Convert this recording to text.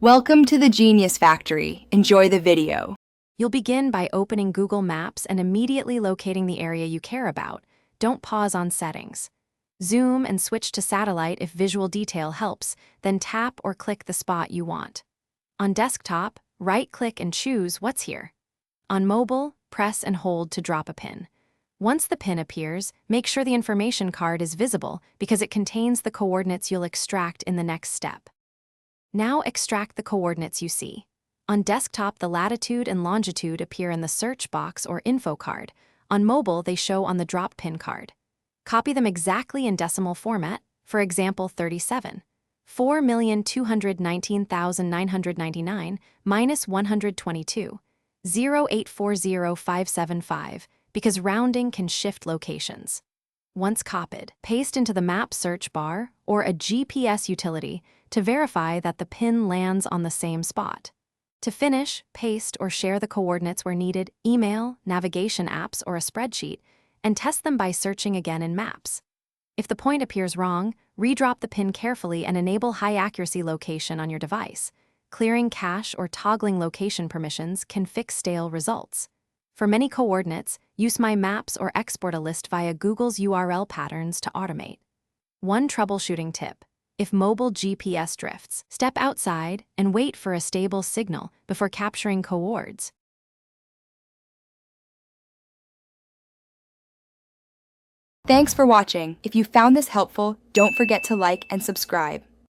Welcome to the Genius Factory. Enjoy the video. You'll begin by opening Google Maps and immediately locating the area you care about. Don't pause on settings. Zoom and switch to satellite if visual detail helps, then tap or click the spot you want. On desktop, right-click and choose what's here. On mobile, press and hold to drop a pin. Once the pin appears, make sure the information card is visible because it contains the coordinates you'll extract in the next step. Now extract the coordinates you see. On desktop, the latitude and longitude appear in the search box or info card. On mobile, they show on the drop pin card. Copy them exactly in decimal format, for example 37. 4,219,999 minus 122. 0840575, because rounding can shift locations. Once copied, paste into the map search bar or a GPS utility to verify that the pin lands on the same spot. To finish, paste or share the coordinates where needed, email, navigation apps, or a spreadsheet, and test them by searching again in Maps. If the point appears wrong, redrop the pin carefully and enable high-accuracy location on your device. Clearing cache or toggling location permissions can fix stale results. For many coordinates, use My Maps or export a list via Google's URL patterns to automate. One troubleshooting tip: if mobile GPS drifts, step outside and wait for a stable signal before capturing coords. Thanks for watching. If you found this helpful, don't forget to like and subscribe.